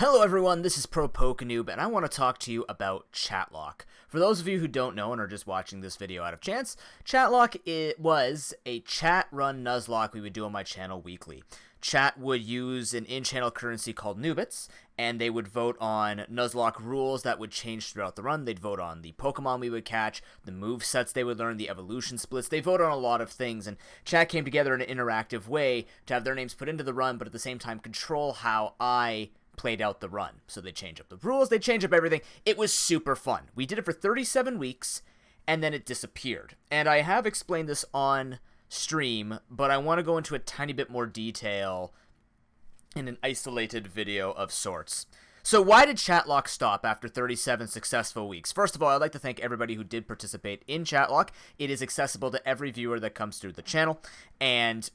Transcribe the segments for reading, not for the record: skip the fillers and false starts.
Hello everyone, this is Pro Pokenoob, and I want to talk to you about Chatlocke. For those of you who don't know and are just watching this video out of chance, Chatlocke was a chat-run Nuzlocke we would do on my channel weekly. Chat would use an in-channel currency called Nubits, and they would vote on Nuzlocke rules that would change throughout the run. They'd vote on the Pokemon we would catch, the move sets they would learn, the evolution splits. They vote on a lot of things, and Chat came together in an interactive way to have their names put into the run, but at the same time control how I played out the run. So they change up the rules, they change up everything. It was super fun. We did it for 37 weeks, and then it disappeared. And I have explained this on stream, but I want to go into a tiny bit more detail in an isolated video of sorts. So why did Chatlocke stop after 37 successful weeks? First of all, I'd like to thank everybody who did participate in Chatlocke. It is accessible to every viewer that comes through the channel, and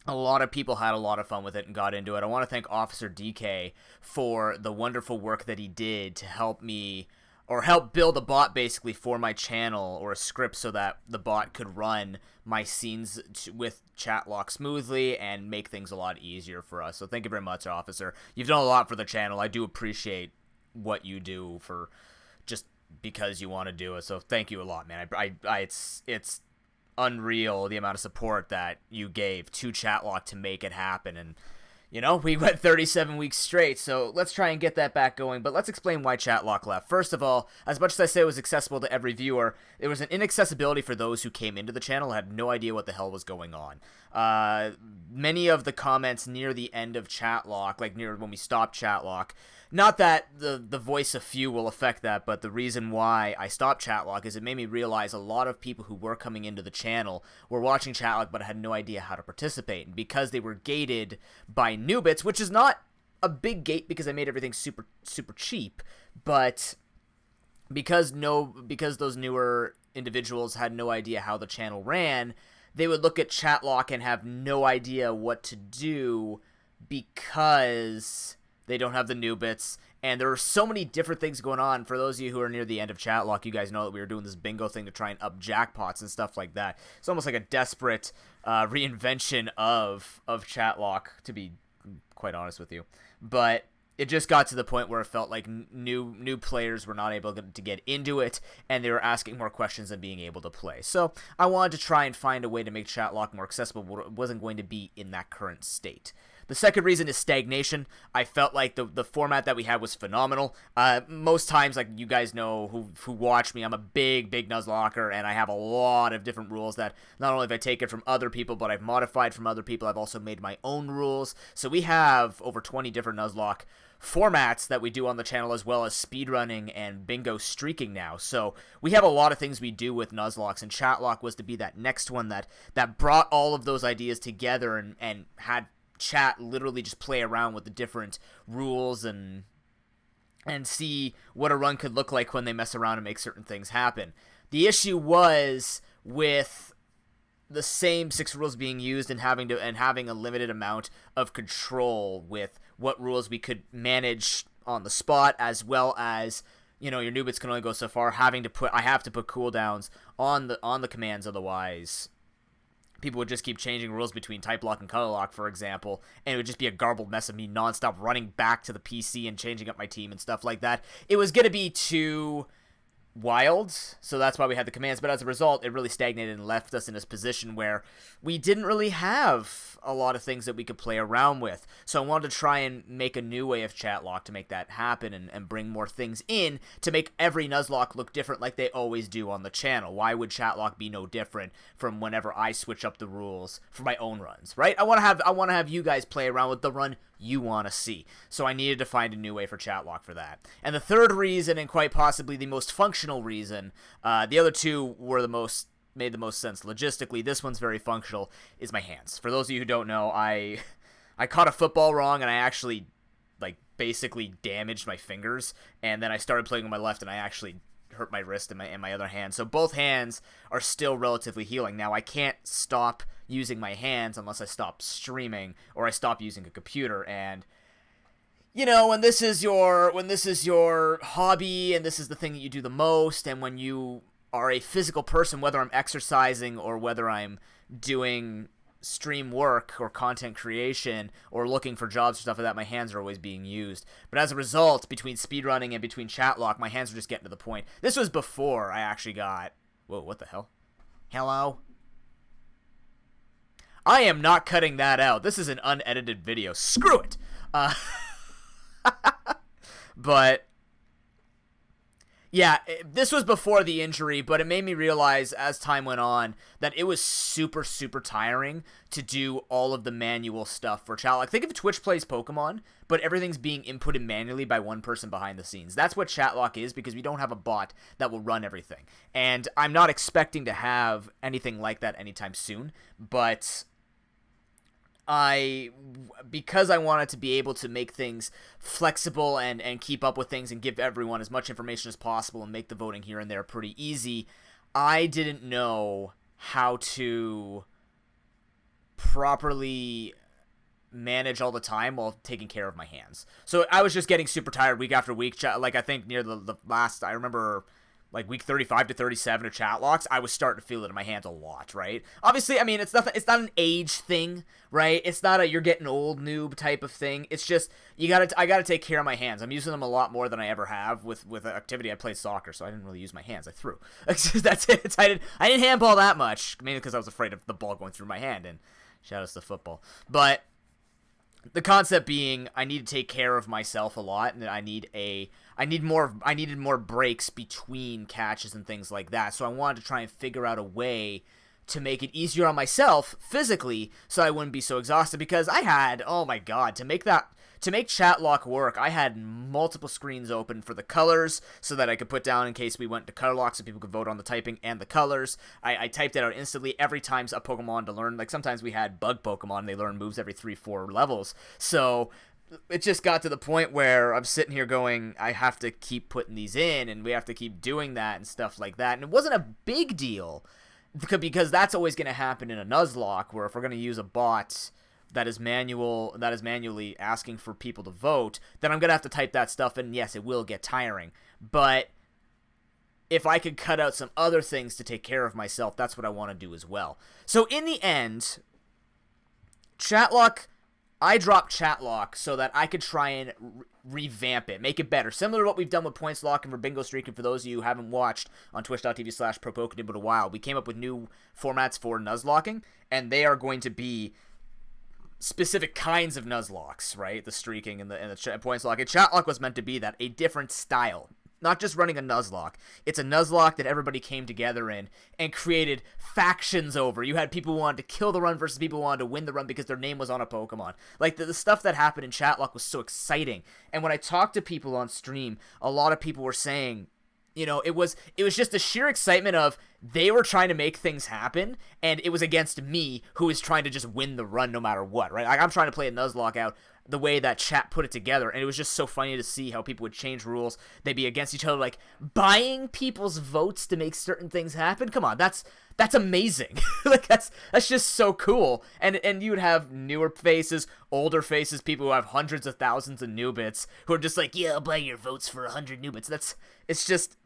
a lot of people had a lot of fun with it and got into it. I want to thank Officer DK for the wonderful work that he did to help me, or help build a bot basically for my channel, or a script so that the bot could run my scenes with Chatlocke smoothly and make things a lot easier for us. So thank you very much, Officer. You've done a lot for the channel. I do appreciate what you do for just because you want to do it. So thank you a lot, man. It's unreal the amount of support that you gave to Chatlocke to make it happen. And you know, we went 37 weeks straight, so let's try and get that back going. But let's explain why Chatlocke left. First of all, as much as I say it was accessible to every viewer, there was an inaccessibility for those who came into the channel and had no idea what the hell was going on. Many of the comments near the end of Chatlocke, like near when we stopped Chatlocke, not that the voice of few will affect that, but the reason why I stopped Chatlocke is it made me realize a lot of people who were coming into the channel were watching Chatlocke but had no idea how to participate. And because they were gated by Nubits, which is not a big gate because I made everything super cheap, but because those newer individuals had no idea how the channel ran, they would look at Chatlocke and have no idea what to do because they don't have the Nubits, and there are so many different things going on. For those of you who are near the end of Chatlocke, you guys know that we were doing this bingo thing to try and up jackpots and stuff like that. It's almost like a desperate reinvention of Chatlocke, to be quite honest with you. But it just got to the point where it felt like new players were not able to get into it, and they were asking more questions than being able to play. So I wanted to try and find a way to make Chatlocke more accessible, but it wasn't going to be in that current state. The second reason is stagnation. I felt like the format that we had was phenomenal. Most times, like you guys know who watch me, I'm a big Nuzlocker, and I have a lot of different rules that not only have I taken from other people, but I've modified from other people. I've also made my own rules. So we have over 20 different Nuzlocke formats that we do on the channel, as well as speedrunning and bingo streaking now. So we have a lot of things we do with Nuzlocks, and Chatlocke was to be that next one that brought all of those ideas together and had Chat literally just play around with the different rules and see what a run could look like when they mess around and make certain things happen. The issue was with the same 6 rules being used and having a limited amount of control with what rules we could manage on the spot, as well as, you know, your Nubits can only go so far. I have to put cooldowns on the commands, otherwise people would just keep changing rules between Type Lock and Color Lock, for example, and it would just be a garbled mess of me nonstop running back to the PC and changing up my team and stuff like that. It was going to be too wild, so that's why we had the commands, but as a result, it really stagnated and left us in this position where we didn't really have a lot of things that we could play around with. So I wanted to try and make a new way of Chatlocke to make that happen and bring more things in to make every Nuzlocke look different like they always do on the channel. Why would Chatlocke be no different from whenever I switch up the rules for my own runs, right? I want to have you guys play around with the run you want to see. So I needed to find a new way for Chatlocke for that. And the third reason, and quite possibly the most functional reason, the other two were made the most sense logistically. This one's very functional, is my hands. For those of you who don't know, I caught a football wrong, and I actually basically damaged my fingers, and then I started playing with my left, and I actually hurt my wrist and my other hand. So both hands are still relatively healing. Now I can't stop using my hands unless I stop streaming or I stop using a computer. And you know, when this is your hobby and this is the thing that you do the most, and when you are a physical person, whether I'm exercising or whether I'm doing stream work or content creation or looking for jobs or stuff like that, my hands are always being used. But as a result, between speedrunning and between Chatlocke, my hands are just getting to the point. This was before I actually got... Whoa, what the hell? Hello? I am not cutting that out. This is an unedited video. Screw it! But... yeah, this was before the injury, but it made me realize as time went on that it was super, super tiring to do all of the manual stuff for Chatlocke. Think of Twitch plays Pokemon, but everything's being inputted manually by one person behind the scenes. That's what Chatlocke is, because we don't have a bot that will run everything. And I'm not expecting to have anything like that anytime soon, but... because I wanted to be able to make things flexible and keep up with things and give everyone as much information as possible and make the voting here and there pretty easy, I didn't know how to properly manage all the time while taking care of my hands. So I was just getting super tired week after week. Like, I think near the last, I remember... like week 35 to 37 of Chatlocks, I was starting to feel it in my hands a lot, right? Obviously, I mean, it's not an age thing, right? It's not a you're getting old noob type of thing. It's just I gotta take care of my hands. I'm using them a lot more than I ever have with activity. I played soccer, so I didn't really use my hands. I threw. That's it. I didn't handball that much, mainly because I was afraid of the ball going through my hand. And shout outs to football, but. The concept being, I need to take care of myself a lot, and I needed more breaks between catches and things like that. So I wanted to try and figure out a way to make it easier on myself physically, so I wouldn't be so exhausted. Because I had, oh my god, to make Chatlocke work, I had multiple screens open for the colors so that I could put down in case we went to color lock so people could vote on the typing and the colors. I typed it out instantly every time a Pokemon to learn. Like, sometimes we had bug Pokemon and they learn moves every 3-4 levels. So it just got to the point where I'm sitting here going, I have to keep putting these in, and we have to keep doing that and stuff like that. And it wasn't a big deal, because that's always going to happen in a Nuzlocke, where if we're going to use a bot that is manually asking for people to vote, then I'm going to have to type that stuff in. Yes, it will get tiring, but if I could cut out some other things to take care of myself, that's what I want to do as well. So in the end, Chatlocke, I dropped Chatlocke so that I could try and revamp it, make it better. Similar to what we've done with Points Lock and for Bingo Streak, and for those of you who haven't watched on twitch.tv/ProPokenib in a while, we came up with new formats for Nuzlocking, and they are going to be specific kinds of Nuzlocks, right? The streaking and the Points Lock. And Chatlocke was meant to be that, a different style. Not just running a Nuzlocke. It's a Nuzlocke that everybody came together in and created factions over. You had people who wanted to kill the run versus people who wanted to win the run because their name was on a Pokemon. Like, the stuff that happened in Chatlocke was so exciting. And when I talked to people on stream, a lot of people were saying, you know, it was just the sheer excitement of they were trying to make things happen, and it was against me, who is trying to just win the run no matter what, right? Like, I'm trying to play a Nuzlocke out the way that chat put it together, and it was just so funny to see how people would change rules. They'd be against each other, like buying people's votes to make certain things happen. Come on, that's amazing. Like, that's just so cool. And you would have newer faces, older faces, people who have hundreds of thousands of new bits who are just like, yeah, I'll buy your votes for 100 new bits. It's just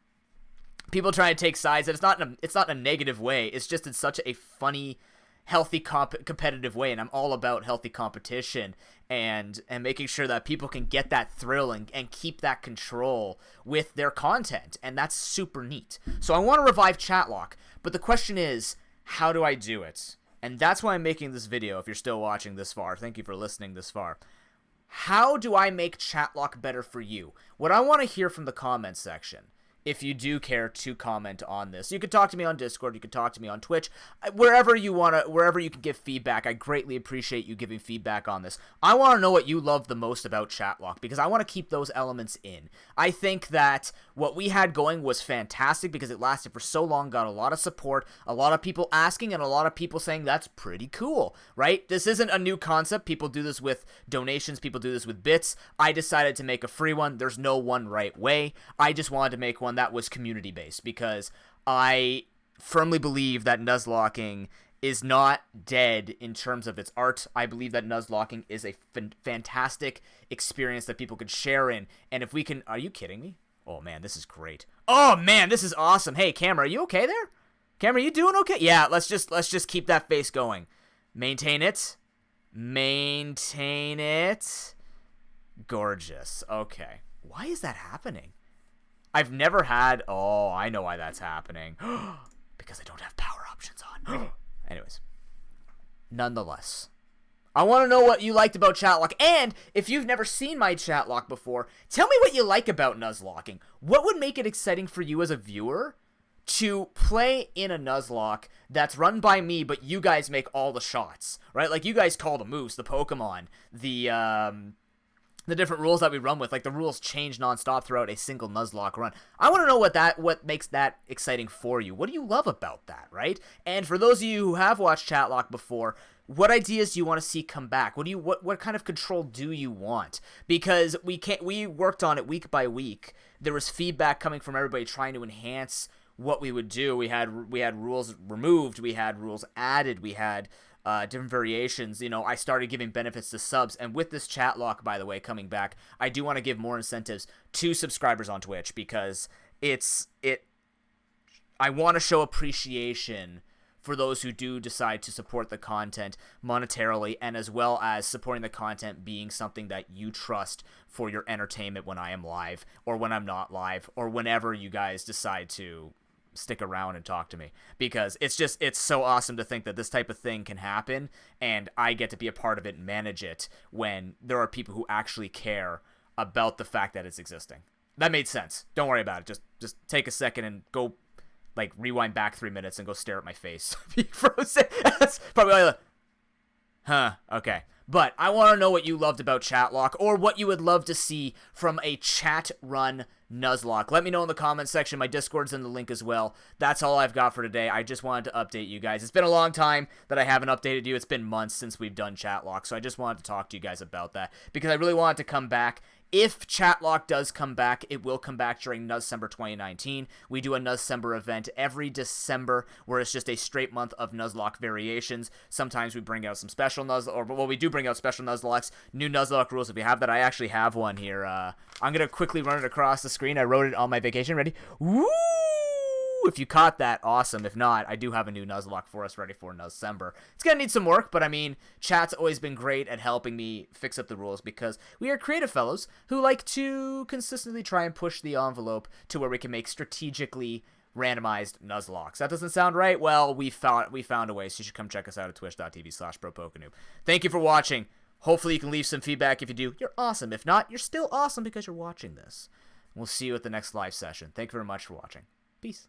people trying to take sides, and it's not in a negative way. It's just in such a funny, healthy competitive way, and I'm all about healthy competition and making sure that people can get that thrill and keep that control with their content, and that's super neat. So I want to revive Chatlocke, but the question is, how do I do it? And that's why I'm making this video. If you're still watching this far, thank you for listening this far. How do I make Chatlocke better for you? What I want to hear from the comments section, if you do care to comment on this. You could talk to me on Discord, you could talk to me on Twitch, wherever you can give feedback. I greatly appreciate you giving feedback on this. I want to know what you love the most about Chatlocke, because I want to keep those elements in. I think that what we had going was fantastic because it lasted for so long, got a lot of support, a lot of people asking, and a lot of people saying that's pretty cool, right? This isn't a new concept. People do this with donations, people do this with bits. I decided to make a free one. There's no one right way. I just wanted to make one that was community-based, because I firmly believe that Nuzlocking is not dead in terms of its art. I believe that Nuzlocking is a fantastic experience that people could share in, and if we can... Are you kidding me? Oh man, this is great. Oh man, this is awesome. Hey, camera, are you okay there? Camera, you doing okay? Yeah, let's just keep that face going. Maintain it. Maintain it. Gorgeous. Okay. Why is that happening? I've never had... Oh, I know why that's happening. Because I don't have power options on. Anyways. Nonetheless. I want to know what you liked about Chatlocke. And if you've never seen my Chatlocke before, tell me what you like about Nuzlocking. What would make it exciting for you as a viewer to play in a Nuzlocke that's run by me, but you guys make all the shots, right? Like, you guys call the moves, the Pokemon, the different rules that we run with. Like, the rules change nonstop throughout a single Nuzlocke run. I want to know what makes that exciting for you. What do you love about that, right? And for those of you who have watched Chatlocke before, what ideas do you want to see come back? What kind of control do you want? Because we worked on it week by week. There was feedback coming from everybody trying to enhance what we would do. We had rules removed, we had rules added, we had different variations. You know, I started giving benefits to subs, and with this Chatlocke, by the way, coming back, I do want to give more incentives to subscribers on Twitch, because I want to show appreciation for those who do decide to support the content monetarily, and as well as supporting the content being something that you trust for your entertainment when I am live, or when I'm not live, or whenever you guys decide to stick around and talk to me. Because it's so awesome to think that this type of thing can happen, and I get to be a part of it and manage it when there are people who actually care about the fact that it's existing. That made sense. Don't worry about it. Just take a second and go, like, rewind back 3 minutes and go stare at my face. Be frozen. That's probably why. Huh, okay. But I want to know what you loved about Chatlocke, or what you would love to see from a chat run Nuzlocke. Let me know in the comments section. My Discord's in the link as well. That's all I've got for today. I just wanted to update you guys. It's been a long time that I haven't updated you. It's been months since we've done Chatlocke, so I just wanted to talk to you guys about that, because I really wanted to come back. If Chatlocke does come back, it will come back during Nuzcember 2019. We do a Nuzcember event every December, where it's just a straight month of Nuzlocke variations. Sometimes we bring out some special we do bring out special Nuzlocks, new Nuzlocke rules if we have that. I actually have one here. I'm going to quickly run it across the screen. I wrote it on my vacation. Ready? Woo! If you caught that, awesome. If not, I do have a new Nuzlocke for us ready for Nuzcember. It's going to need some work, but I mean, chat's always been great at helping me fix up the rules, because we are creative fellows who like to consistently try and push the envelope to where we can make strategically randomized Nuzlocks. That doesn't sound right? Well, we found a way, so you should come check us out at twitch.tv/ProPokeNoob. Thank you for watching. Hopefully you can leave some feedback. If you do, you're awesome. If not, you're still awesome because you're watching this. We'll see you at the next live session. Thank you very much for watching. Peace.